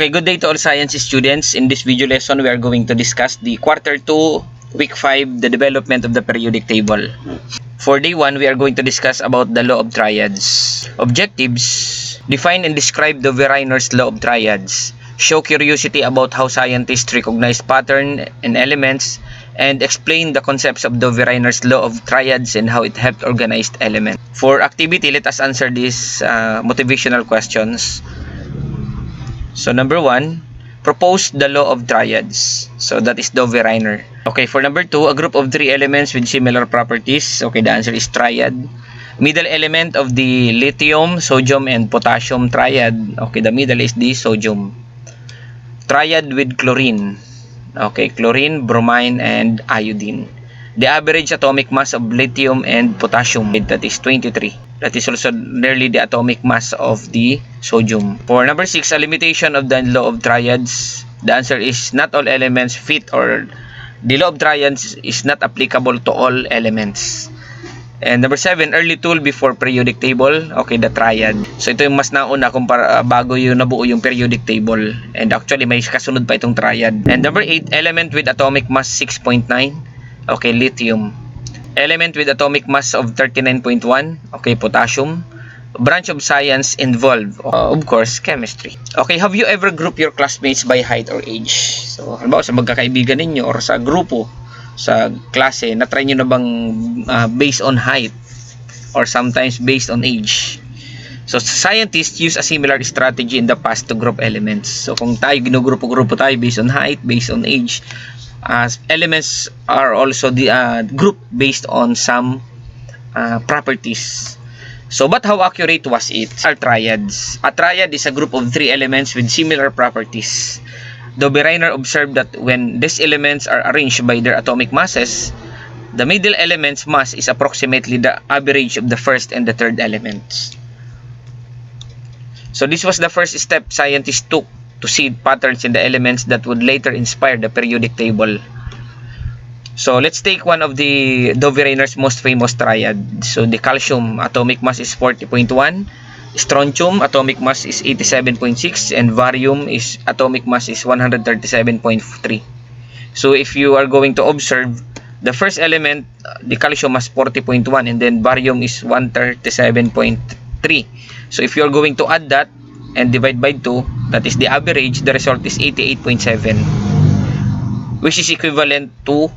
Okay, good day to all science students. In this video lesson, we are going to discuss the quarter 2, week 5, the development of the periodic table. For day 1, we are going to discuss about the law of triads. Objectives: define and describe the Reiner's law of triads. Show curiosity about how scientists recognize pattern and elements, and explain the concepts of the Reiner's law of triads and how it helped organized elements. For activity, let us answer these motivational questions. So number 1, propose the law of triads. So that is Dove-Reiner. Okay, for number 2, a group of 3 elements with similar properties. Okay, the answer is triad. Middle element of the lithium, sodium, and potassium triad. Okay, the middle is the sodium. Triad with chlorine. Okay, chlorine, bromine, and iodine. The average atomic mass of lithium and potassium, that is 23. That is also nearly the atomic mass of the sodium. For number 6, a limitation of the law of triads. The answer is not all elements fit, or the law of triads is not applicable to all elements. And number 7, early tool before periodic table. Okay, the triad. So ito yung mas nauna bago yung nabuo yung periodic table. And actually may kasunod pa itong triad. And number 8, element with atomic mass 6.9. Okay, lithium. Element with atomic mass of 39.1. Okay, potassium. Branch of science involved, of course, chemistry. Okay, have you ever grouped your classmates by height or age? So, halimbawa sa magkakaibigan ninyo or sa grupo, sa klase, na-try nyo na bang based on height or sometimes based on age? So, scientists use a similar strategy in the past to group elements. So, kung tayo ginugrupo-grupo tayo based on height, based on age, elements are also grouped based on some properties. So, but how accurate was it? Are triads. A triad is a group of 3 elements with similar properties. Dove-Reiner observed that when these elements are arranged by their atomic masses, the middle element's mass is approximately the average of the first and the third elements. So, this was the first step scientists took to see patterns in the elements that would later inspire the periodic table. So let's take one of the Dove-Reiner's most famous triad. So the calcium atomic mass is 40.1, strontium atomic mass is 87.6, and barium is atomic mass is 137.3. So if you are going to observe, the first element, the calcium has 40.1, and then barium is 137.3. So if you are going to add that and divide by 2, that is the average, the result is 88.7, which is equivalent to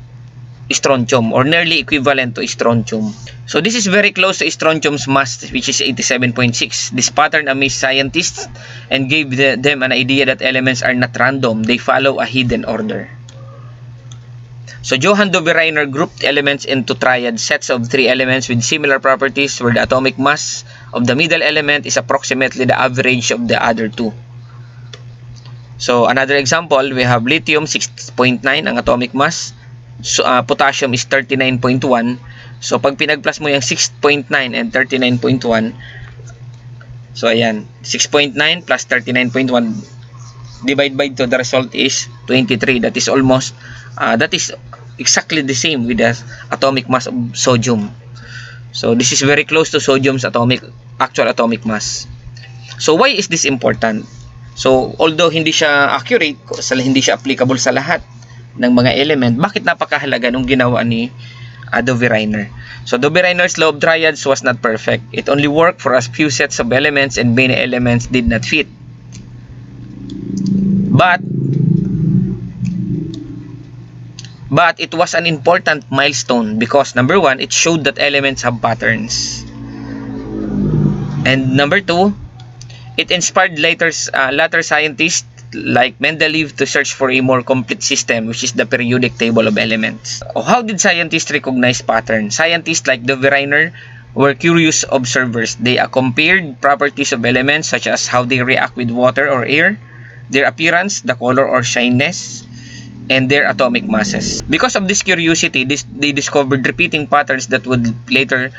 strontium, or nearly equivalent to strontium. So this is very close to strontium's mass, which is 87.6. This pattern amazed scientists and gave them an idea that elements are not random, they follow a hidden order. So Johann Dove-Reiner grouped elements into triad sets of 3 elements with similar properties, where the atomic mass of the middle element is approximately the average of the other 2. So another example, we have lithium 6.9 ang atomic mass. So, potassium is 39.1. So pag pinag-plus mo yung 6.9 and 39.1, so ayan, 6.9 plus 39.1 divide by 2, the result is 23. That is almost that is exactly the same with the atomic mass of sodium. So this is very close to sodium's actual atomic mass. So why is this important? So although hindi siya accurate, hindi siya applicable sa lahat ng mga element, bakit napakahalaga nung ginawa ni Dove-Reiner? So Dove-Reiner's law of triads was not perfect. It only worked for a few sets of elements, and many elements did not fit. But it was an important milestone because number 1, it showed that elements have patterns. And number 2, it inspired later scientists like Mendeleev to search for a more complete system, which is the periodic table of elements. How did scientists recognize patterns? Scientists like Dove-Reiner were curious observers. They compared properties of elements such as how they react with water or air, their appearance, the color or shyness, and their atomic masses. Because of this curiosity, they discovered repeating patterns that would later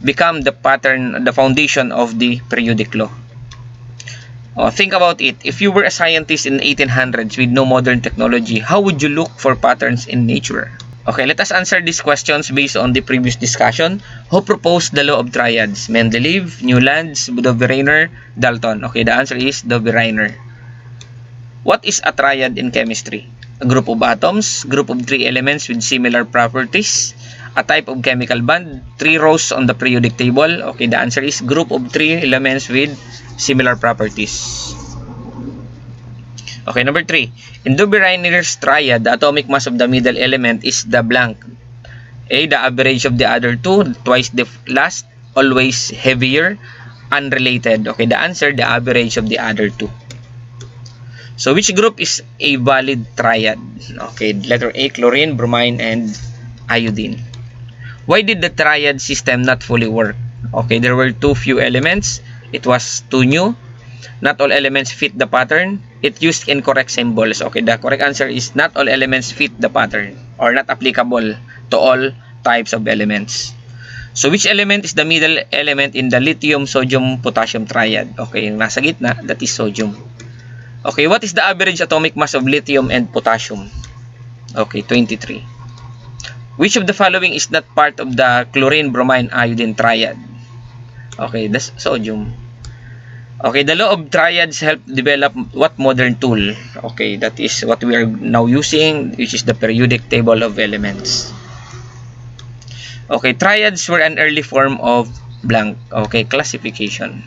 become the foundation of the periodic law. Think about it. If you were a scientist in the 1800s with no modern technology, how would you look for patterns in nature? Okay, let us answer these questions based on the previous discussion. Who proposed the law of triads? Mendeleev, Newlands, Dove-Reiner, Dalton. Okay, the answer is Dove-Reiner. What is a triad in chemistry? A group of atoms, group of 3 elements with similar properties, a type of chemical bond, 3 rows on the periodic table. Okay, the answer is group of 3 elements with similar properties. Okay, number 3. In Dubhe-Reiner's triad, the atomic mass of the middle element is the blank. A, the average of the other two, twice the last, always heavier, unrelated. Okay, the answer, the average of the other two. So, which group is a valid triad? Okay, letter A, chlorine, bromine, and iodine. Why did the triad system not fully work? Okay, there were too few elements. It was too new. Not all elements fit the pattern. It used incorrect symbols. Okay, the correct answer is not all elements fit the pattern or not applicable to all types of elements. So, which element is the middle element in the lithium, sodium, potassium triad? Okay, yung nasa gitna, that is sodium. Okay, what is the average atomic mass of lithium and potassium? Okay, 23. Which of the following is not part of the chlorine, bromine, iodine triad? Okay, that's sodium. Okay, the law of triads help develop what modern tool? Okay, that is what we are now using, which is the periodic table of elements. Okay, triads were an early form of blank. Okay, classification.